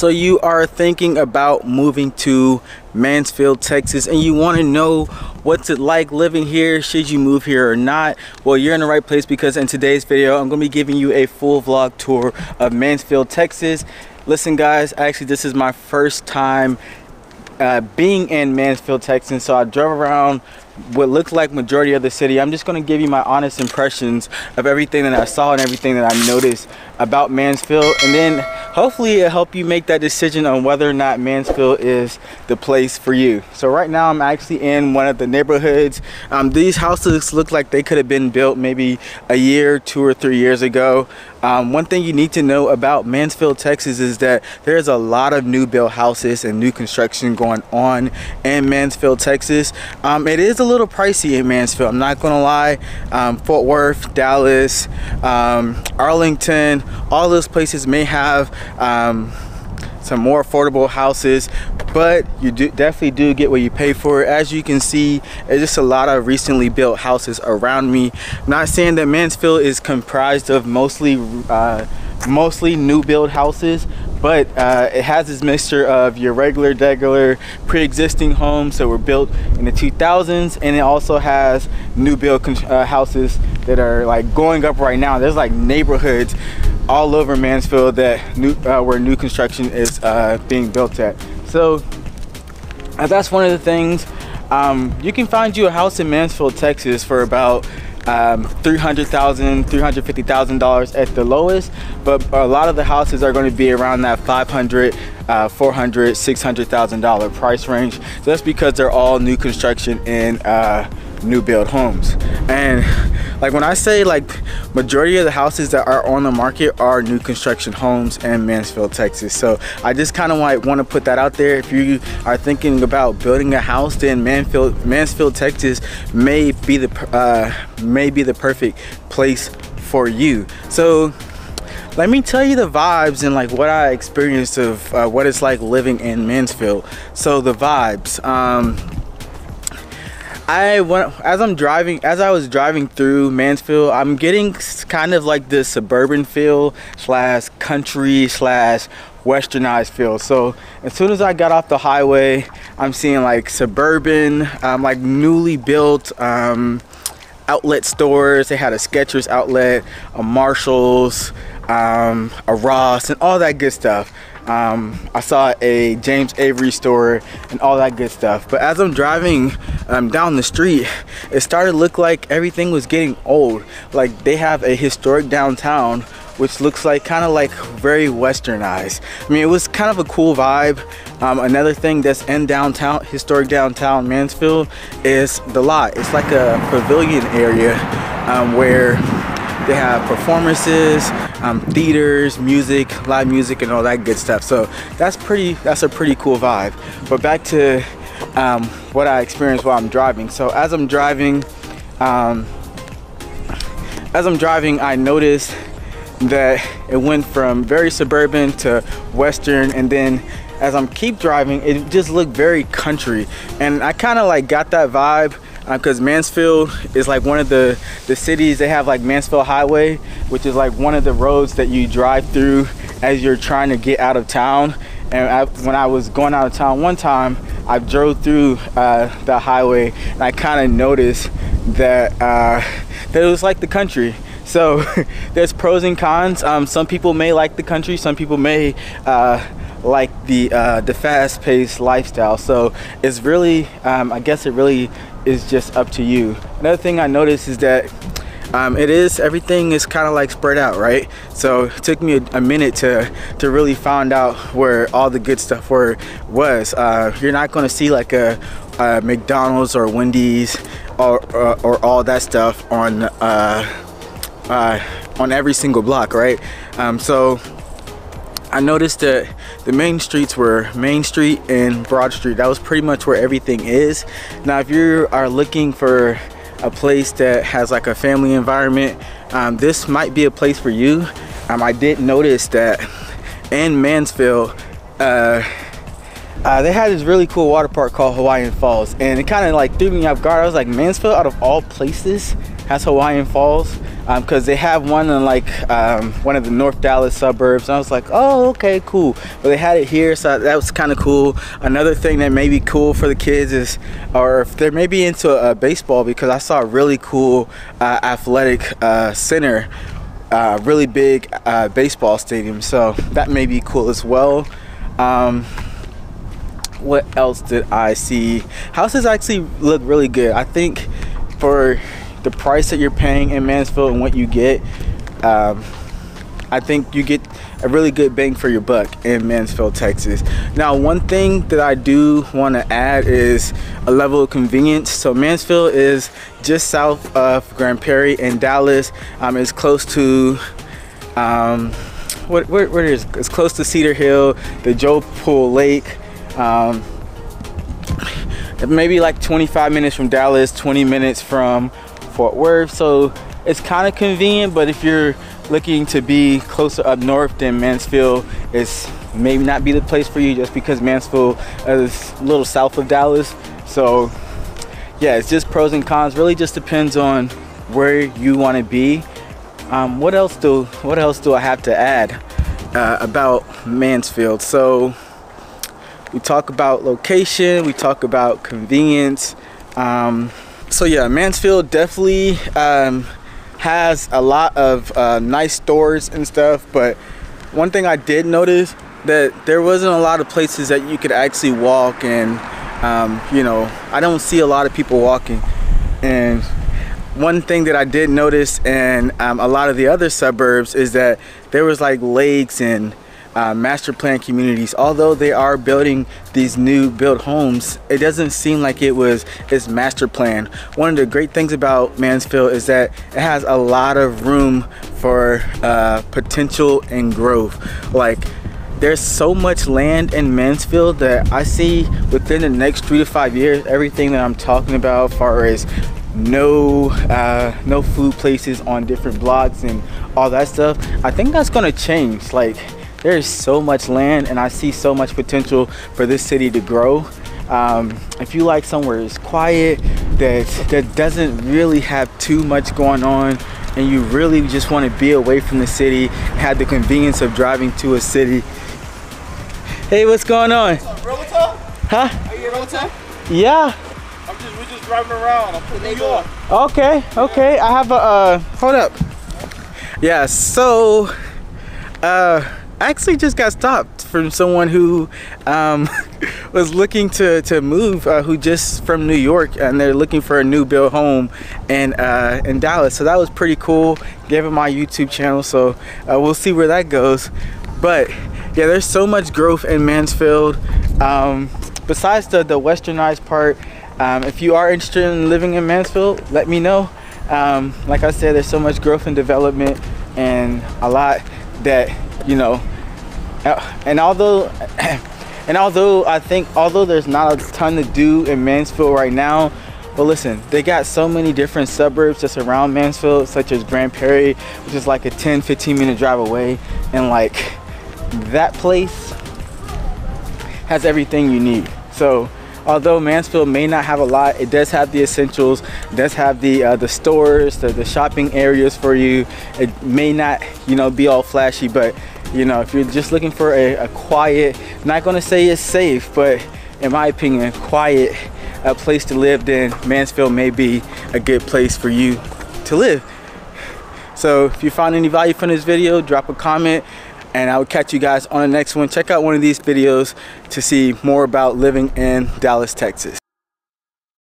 So you are thinking about moving to Mansfield, Texas, and you want to know what's it like living here, should you move here or not? Well, you're in the right place, because in today's video I'm going to be giving you a full vlog tour of Mansfield, Texas. Listen guys, actually this is my first time being in Mansfield, Texas, so I drove around what looks like majority of the city. I'm just going to give you my honest impressions of everything that I saw and everything that I noticed about Mansfield, and then hopefully it'll help you make that decision on whether or not Mansfield is the place for you. So right now I'm actually in one of the neighborhoods. These houses look like they could have been built maybe a year, 2 or 3 years ago. One thing you need to know about Mansfield, Texas is that there's a lot of new built houses and new construction going on in Mansfield, Texas. It is a little pricey in Mansfield, I'm not gonna lie. Fort Worth, Dallas, Arlington, all those places may have some more affordable houses, but you definitely do get what you pay for. As you can see, there's just a lot of recently built houses around me. I'm not saying that Mansfield is comprised of mostly new build houses, but it has this mixture of your regular pre-existing homes that were built in the 2000s, and it also has new build houses that are like going up right now. There's like neighborhoods all over Mansfield that where new construction is being built at. So that's one of the things. You can find you a house in Mansfield, Texas for about $300,000, $350,000 at the lowest, but a lot of the houses are going to be around that $500,000, $400,000, $600,000 price range. So that's because they're all new construction in new build homes. And like when I say like majority of the houses that are on the market are new construction homes in Mansfield, Texas. So I just kind of want to put that out there. If you are thinking about building a house, then Mansfield, Texas may be the perfect place for you. So let me tell you the vibes and like what I experienced of what it's like living in Mansfield. So the vibes, as I was driving through Mansfield, I'm getting kind of like this suburban feel slash country slash westernized feel. So as soon as I got off the highway, I'm seeing like suburban, like newly built outlet stores. They had a Skechers outlet, a Marshalls, a Ross, and all that good stuff. I saw a James Avery store and all that good stuff. But as I'm driving down the street, it started to look like everything was getting old. Like they have a historic downtown, which looks like kind of like very westernized. I mean, it was kind of a cool vibe. Another thing that's in downtown, historic downtown Mansfield, is the lot. It's like a pavilion area where they have performances, theaters, music, live music, and all that good stuff. So that's a pretty cool vibe. But back to what I experienced while I'm driving. So as I'm driving, I noticed that it went from very suburban to western, and then as I'm keep driving, it just looked very country. And I kind of like got that vibe because Mansfield is like one of the cities. They have like Mansfield Highway, which is like one of the roads that you drive through as you're trying to get out of town. And when I was going out of town one time, I drove through the highway, and I kind of noticed that it was like the country. So there's pros and cons. Some people may like the country, some people may like the fast-paced lifestyle. So it's really, I guess it really is just up to you. Another thing I noticed is that everything is kind of like spread out, right? So it took me a minute to really find out where all the good stuff was. You're not going to see like a McDonald's or Wendy's or all that stuff on every single block, right? So I noticed that the main streets were Main Street and Broad Street. That was pretty much where everything is. Now if you are looking for a place that has like a family environment, this might be a place for you. I did notice that in Mansfield, they had this really cool water park called Hawaiian Falls, and it kind of like threw me off guard. I was like, Mansfield out of all places has Hawaiian Falls, because they have one in like one of the North Dallas suburbs. And I was like, oh, okay, cool. But they had it here, so that was kind of cool. Another thing that may be cool for the kids is, or if they're maybe into baseball, because I saw a really cool athletic center, really big baseball stadium, so that may be cool as well. What else did I see? Houses actually look really good. I think for the price that you're paying in Mansfield and what you get, I think you get a really good bang for your buck in Mansfield, Texas. Now, one thing that I do want to add is a level of convenience. So Mansfield is just south of Grand Prairie, and Dallas is close to where is it's close to Cedar Hill, the Joe Pool Lake. Maybe like 25 minutes from Dallas, 20 minutes from Fort Worth, so it's kind of convenient. But if you're looking to be closer up north, then Mansfield is maybe not be the place for you, just because Mansfield is a little south of Dallas. So yeah, it's just pros and cons. Really just depends on where you want to be. What else do I have to add about Mansfield? So we talk about location, we talk about convenience. So yeah, Mansfield definitely has a lot of nice stores and stuff, but one thing I did notice, that there wasn't a lot of places that you could actually walk, and you know, I don't see a lot of people walking. And one thing that I did notice in a lot of the other suburbs is that there was like lakes and master plan communities. Although they are building these new built homes, it doesn't seem like it's master plan. One of the great things about Mansfield is that it has a lot of room for potential and growth. Like, there's so much land in Mansfield that I see within the next 3 to 5 years, everything that I'm talking about as far as no food places on different blocks and all that stuff, I think that's going to change. Like, there is so much land, and I see so much potential for this city to grow. If you like somewhere that's quiet, that doesn't really have too much going on, and you really just want to be away from the city, have the convenience of driving to a city. Hey, what's going on? What's up, realtor? Huh? Are you a realtor? Yeah. We're just driving around. I'm from New York. Okay, okay. I have a hold up. Yeah, so I actually just got stopped from someone who was looking to move, who just from New York, and they're looking for a new build home in Dallas. So that was pretty cool. Gave him my YouTube channel, so we'll see where that goes. But yeah, there's so much growth in Mansfield. Besides the westernized part, if you are interested in living in Mansfield, let me know. Like I said, there's so much growth and development, and a lot that, you know, and although I think there's not a ton to do in Mansfield right now, but listen, they got so many different suburbs just around Mansfield, such as Grand Prairie, which is like a 10-15 minute drive away, and like that place has everything you need. So although Mansfield may not have a lot, it does have the essentials. It does have the stores, the shopping areas for you. It may not, you know, be all flashy, but you know, if you're just looking for a quiet, not gonna say it's safe, but in my opinion, quiet place to live, then Mansfield may be a good place for you to live. So if you found any value from this video, drop a comment, and I will catch you guys on the next one. Check out one of these videos to see more about living in Dallas, Texas.